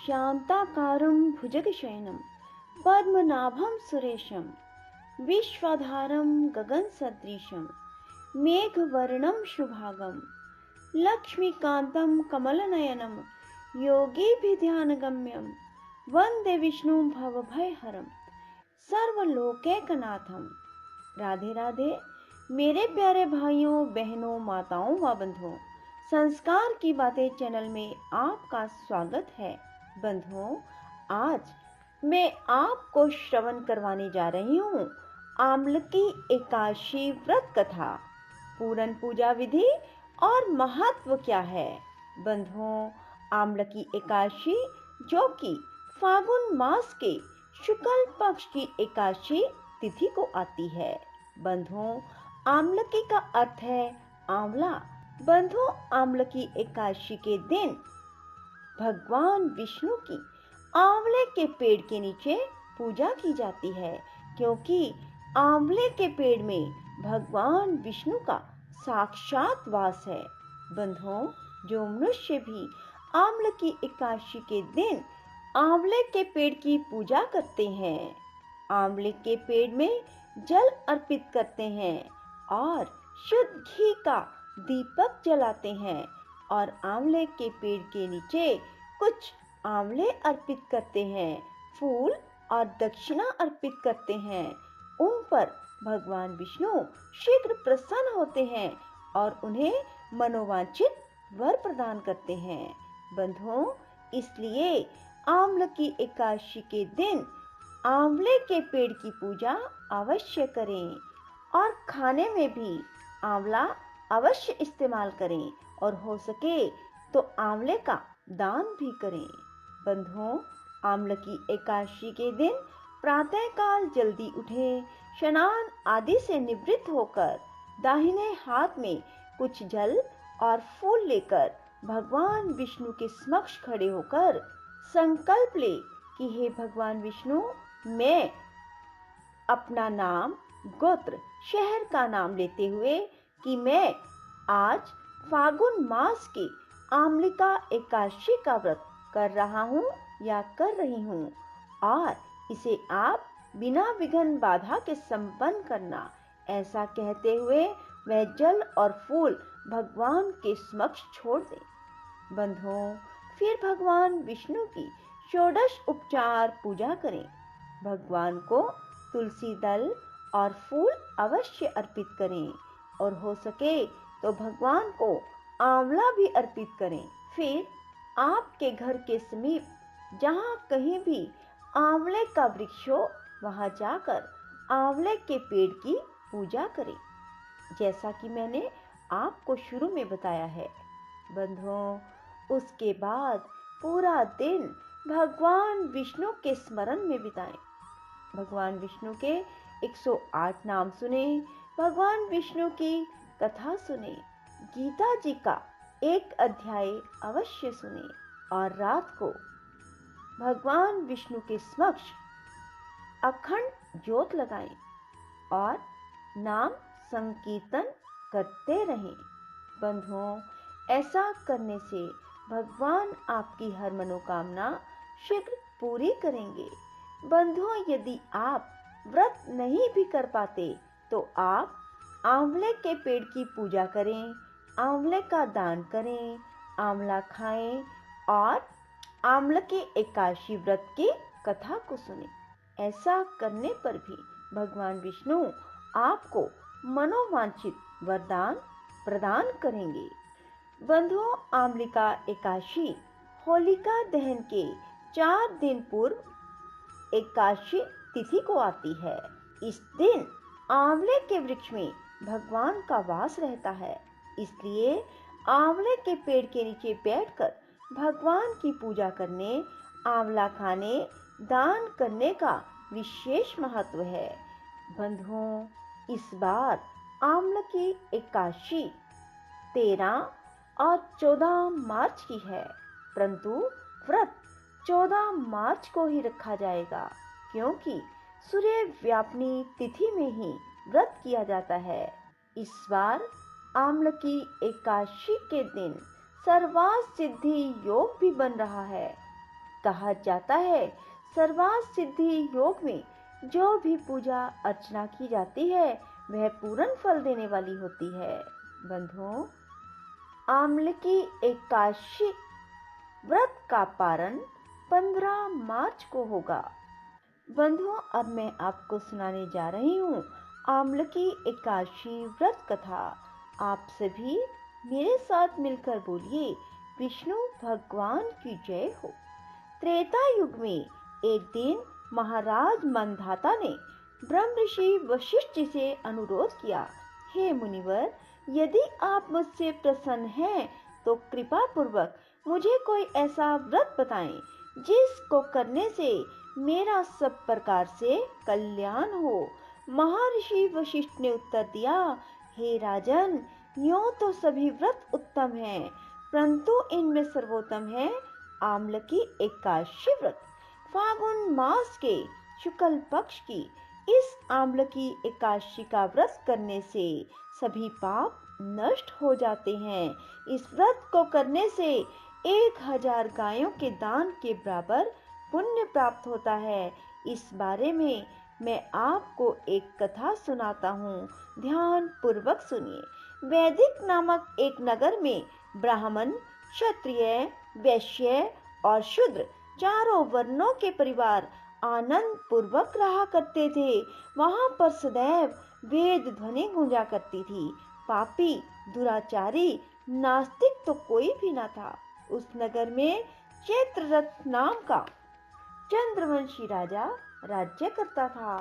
शान्ताकारं भुजगशयनं पद्मनाभं सुरेशं विश्वाधारं गगनसदृशं मेघवर्णं शुभांगं लक्ष्मीकान्तं कमलनयनं योगिभिध्यानगम्यं वन्दे विष्णुं भवभयहरं सर्वलोकैकनाथम। राधे राधे मेरे प्यारे भाइयों बहनों माताओं व बंधुओं, संस्कार की बातें चैनल में आपका स्वागत है। बंधुओं, आज मैं आपको श्रवण करवाने जा रही हूँ आमलकी एकादशी व्रत कथा, पूरन पूजा विधि और महत्व क्या है। बंधुओं, आमलकी एकादशी जो कि फागुन मास के शुक्ल पक्ष की एकादशी तिथि को आती है। बंधुओं, आमलकी का अर्थ है आंवला। बंधुओं, आमलकी एकादशी के दिन भगवान विष्णु की आंवले के पेड़ के नीचे पूजा की जाती है, क्योंकि आंवले के पेड़ में भगवान विष्णु का साक्षात वास है। बंधुओं, जो मनुष्य भी आमलकी एकादशी के दिन आंवले के पेड़ की पूजा करते हैं, आंवले के पेड़ में जल अर्पित करते हैं और शुद्ध घी का दीपक जलाते हैं और आंवले के पेड़ के नीचे कुछ आंवले अर्पित करते हैं, फूल और दक्षिणा अर्पित करते हैं, उन पर भगवान विष्णु शीघ्र प्रसन्न होते हैं और उन्हें मनोवांछित वर प्रदान करते हैं। बंधुओं, इसलिए आमलकी एकादशी के दिन आंवले के पेड़ की पूजा अवश्य करें और खाने में भी आंवला अवश्य इस्तेमाल करें और हो सके तो आंवले का दान भी करें। बंधुओं, आमलकी एकादशी के दिन प्रातःकाल जल्दी उठें, स्नान आदि से निवृत्त होकर दाहिने हाथ में कुछ जल और फूल लेकर भगवान विष्णु के समक्ष खड़े होकर संकल्प ले कि हे भगवान विष्णु, मैं अपना नाम, गोत्र, शहर का नाम लेते हुए कि मैं आज फागुन मास की आमलिका एकादशी का व्रत कर रहा हूँ या कर रही हूँ और इसे आप बिना विघ्न बाधा के संपन्न करना, ऐसा कहते हुए वह जल और फूल भगवान के समक्ष छोड़ दें। बंधुओं, फिर भगवान विष्णु की षोडश उपचार पूजा करें। भगवान को तुलसी दल और फूल अवश्य अर्पित करें और हो सके तो भगवान को आंवला भी अर्पित करें। फिर आपके घर के समीप जहाँ कहीं भी आंवले का वृक्ष हो, वहाँ जाकर आंवले के पेड़ की पूजा करें, जैसा कि मैंने आपको शुरू में बताया है। बंधुओं, उसके बाद पूरा दिन भगवान विष्णु के स्मरण में बिताएं। भगवान विष्णु के 108 नाम सुने, भगवान विष्णु की कथा सुने, गीता जी का एक अध्याय अवश्य सुने और रात को भगवान विष्णु के समक्ष अखंड ज्योत लगाएं और नाम संकीर्तन करते रहें। बंधुओं, ऐसा करने से भगवान आपकी हर मनोकामना शीघ्र पूरी करेंगे। बंधुओं, यदि आप व्रत नहीं भी कर पाते तो आप आंवले के पेड़ की पूजा करें, आंवले का दान करें, आंवला खाएं और आमलकी एकादशी व्रत की कथा को सुने। ऐसा करने पर भी भगवान विष्णु आपको मनोवांछित वरदान प्रदान करेंगे। बंधुओं, आमलिका एकादशी होलिका दहन के 4 दिन पूर्व एकादशी तिथि को आती है। इस दिन आंवले के वृक्ष में भगवान का वास रहता है, इसलिए आंवले के पेड़ के नीचे बैठकर भगवान की पूजा करने, आंवला खाने, दान करने का विशेष महत्व है। बंधुओं, इस बार आमलकी एकादशी 13 और 14 मार्च की है, परंतु व्रत 14 मार्च को ही रखा जाएगा, क्योंकि सूर्य व्यापनी तिथि में ही व्रत किया जाता है। इस बार आमलकी एकादशी के दिन सर्वार्थ सिद्धि योग भी बन रहा है। कहा जाता है सर्वार्थ सिद्धि योग में जो भी पूजा अर्चना की जाती है वह पूर्ण फल देने वाली होती है। बंधुओं, आमलकी एकादशी व्रत का पारण 15 मार्च को होगा। बंधुओं, अब मैं आपको सुनाने जा रही हूँ आमलकी एकादशी व्रत कथा। आप सभी मेरे साथ मिलकर बोलिए, विष्णु भगवान की जय हो। त्रेता युग में एक दिन महाराज मंधाता ने ब्रह्म ऋषि वशिष्ठ जी से अनुरोध किया, हे मुनिवर, यदि आप मुझसे प्रसन्न हैं तो कृपा पूर्वक मुझे कोई ऐसा व्रत बताएं जिसको करने से मेरा सब प्रकार से कल्याण हो। महर्षि वशिष्ठ ने उत्तर दिया, हे राजन, यूं तो सभी व्रत उत्तम हैं, परंतु इनमें सर्वोत्तम है आमलकी एकादशी व्रत। फागुन मास के शुक्ल पक्ष की इस आमलकी एकादशी का व्रत करने से सभी पाप नष्ट हो जाते हैं। इस व्रत को करने से 1000 गायों के दान के बराबर पुण्य प्राप्त होता है। इस बारे में मैं आपको एक कथा सुनाता हूँ, ध्यान पूर्वक सुनिए। वैदिक नामक एक नगर में ब्राह्मण, क्षत्रिय, वैश्य और शूद्र चारों वर्णों के परिवार आनंद पूर्वक रहा करते थे। वहां पर सदैव वेद ध्वनि गूंजा करती थी। पापी, दुराचारी, नास्तिक तो कोई भी न था। उस नगर में चैत्ररथ नाम का चंद्रवंशी राजा राज्य करता था।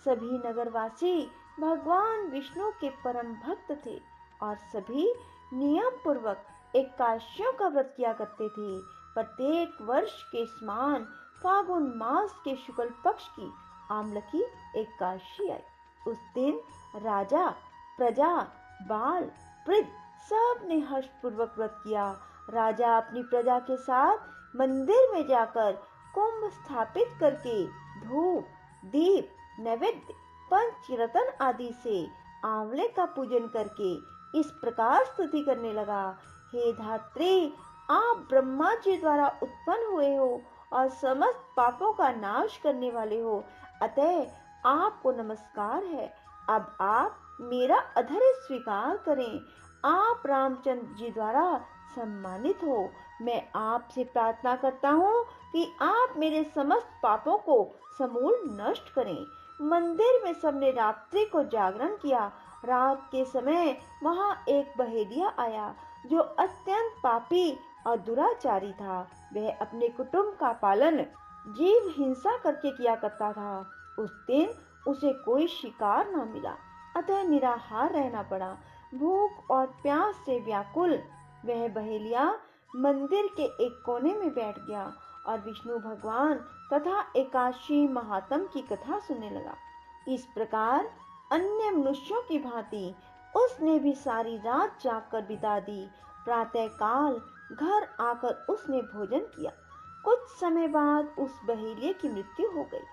सभी नगरवासी भगवान विष्णु के परम भक्त थे और सभी नियम पूर्वक एकादशियों का व्रत किया करते थे। प्रत्येक वर्ष के समान फागुन मास के शुक्ल पक्ष की आमलकी एकादशी आई। उस दिन राजा, प्रजा, बाल, वृद्ध सब ने हर्षपूर्वक व्रत किया। राजा अपनी प्रजा के साथ मंदिर में जाकर कुंभ स्थापित करके धूप, दीप, नैवेद्य, पंचरत्न आदि से आंवले का पूजन करके इस प्रकार स्तुति करने लगा, हे धात्री, आप ब्रह्मा जी द्वारा उत्पन्न हुए हो और समस्त पापों का नाश करने वाले हो, अतः आपको नमस्कार है। अब आप मेरा अधर्य स्वीकार करें। आप रामचंद्र जी द्वारा सम्मानित हो। मैं आपसे प्रार्थना करता हूँ कि आप मेरे समस्त पापों को समूल नष्ट करें। मंदिर में सबने रात्रि को जागरण किया। रात के समय वहां एक बहेलिया आया जो अत्यंत पापी और दुराचारी था। वह अपने कुटुंब का पालन जीव हिंसा करके किया करता था। उस दिन उसे कोई शिकार न मिला, अतः निराहार रहना पड़ा। भूख और प्यास से व्याकुल वह बहेलिया मंदिर के एक कोने में बैठ गया और विष्णु भगवान तथा एकादशी महात्म की कथा सुनने लगा। इस प्रकार अन्य मनुष्यों की भांति उसने भी सारी रात जागकर बिता दी। प्रातः काल घर आकर उसने भोजन किया। कुछ समय बाद उस बहेलिये की मृत्यु हो गई।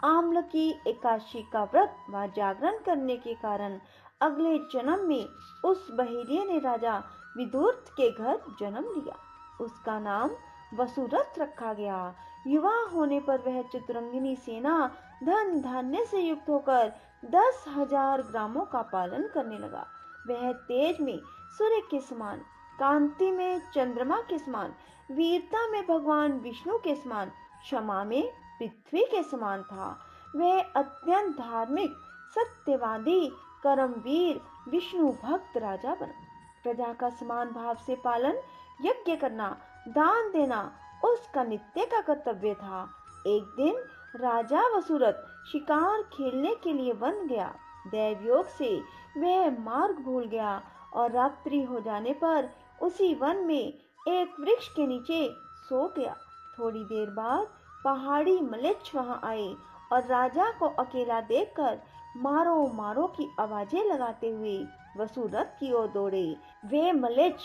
आमलकी एकादशी का व्रत व जागरण करने के कारण अगले जन्म में उस बहेलिये ने राजा विदुरथ के घर जन्म लिया। उसका नाम वसुरथ रखा गया। युवा होने पर वह चतुरंगिनी सेना धन धान्य से युक्त होकर 10,000 ग्रामों का पालन करने लगा। वह तेज में सूर्य के समान, कांति में चंद्रमा के समान, वीरता में भगवान विष्णु के समान, क्षमा में पृथ्वी के समान था। वह अत्यंत धार्मिक, सत्यवादी, कर्मवीर, विष्णु भक्त राजा बना। प्रजा का समान भाव से पालन, यज्ञ करना, दान देना उसका नित्य का कर्तव्य था। एक दिन राजा वसुरथ शिकार खेलने के लिए वन गया। दैवयोग से वह मार्ग भूल गया और रात्रि हो जाने पर उसी वन में एक वृक्ष के नीचे सो गया। थोड़ी देर बाद पहाड़ी मलेच्छ वहां आए और राजा को अकेला देखकर मारो मारो की आवाजें लगाते हुए वसुरथ की ओर दौड़े। वे मलेच्छ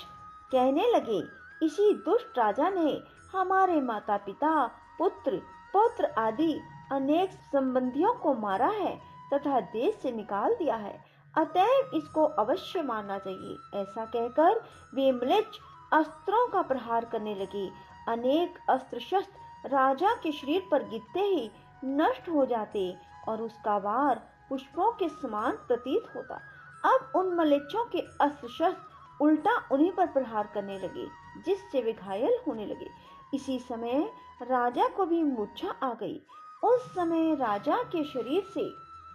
कहने लगे, इसी दुष्ट राजा ने हमारे माता पिता, पुत्र, पौत्र आदि अनेक संबंधियों को मारा है तथा देश से निकाल दिया है, अतएव इसको अवश्य मारना चाहिए। ऐसा कहकर वे म्लेच्छ अस्त्रों का प्रहार करने लगे। अनेक अस्त्र शस्त्र राजा के शरीर पर गिरते ही नष्ट हो जाते और उसका वार पुष्पों के समान प्रतीत होता। अब उन मलेच्छों के अस्त्र शस्त्र उल्टा उन्हीं पर प्रहार करने लगे, जिससे वे घायल होने लगे। इसी समय राजा को भी मूर्छा आ गई। उस समय राजा के शरीर से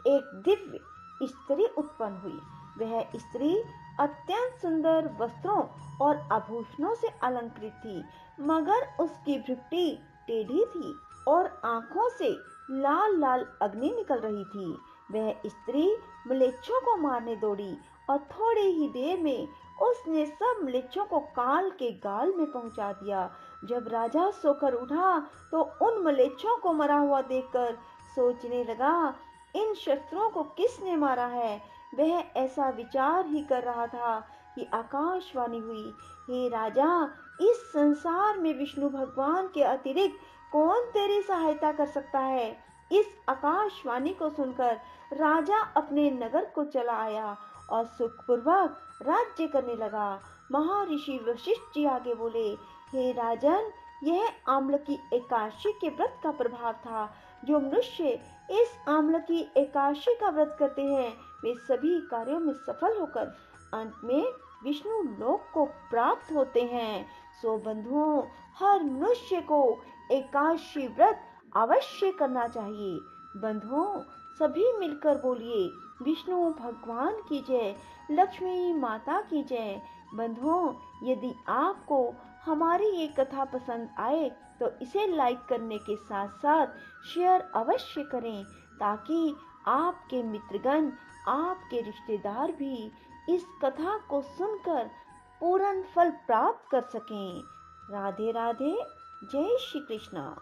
एक दिव्य स्त्री उत्पन्न हुई। वह स्त्री अत्यंत सुंदर वस्त्रों और आभूषणों से अलंकृत थी, मगर उसकी भृकुटी टेढ़ी थी और आंखों से लाल लाल अग्नि निकल रही थी। वह स्त्री म्लेच्छों को मारने दौड़ी और थोड़ी ही देर में उसने सब म्लेच्छों को काल के गाल में पहुंचा दिया। जब राजा सोकर उठा तो उन म्लेच्छों को मरा हुआ देखकर सोचने लगा, इन शस्त्रों को किसने मारा है। वह ऐसा विचार ही कर रहा था कि आकाशवाणी हुई, हे राजा, इस संसार में विष्णु भगवान के अतिरिक्त कौन तेरी सहायता कर सकता है। इस आकाशवाणी को सुनकर राजा अपने नगर को चला आया और सुखपूर्वक राज्य करने लगा। महर्षि वशिष्ठ जी आगे बोले, हे राजन, यह आम्ल की एकादशी के व्रत का प्रभाव था। जो मनुष्य इस आम्ल की एकादशी का व्रत करते हैं, वे सभी कार्यों में सफल होकर अंत में विष्णु लोक को प्राप्त होते हैं। सो बंधुओं, हर मनुष्य को एकादशी व्रत अवश्य करना चाहिए। बंधुओं, सभी मिलकर बोलिए, विष्णु भगवान की जय, लक्ष्मी माता की जय। बंधुओं, यदि आपको हमारी ये कथा पसंद आए तो इसे लाइक करने के साथ साथ शेयर अवश्य करें, ताकि आपके मित्रगण, आपके रिश्तेदार भी इस कथा को सुनकर पूर्ण फल प्राप्त कर सकें। राधे राधे, जय श्री कृष्णा।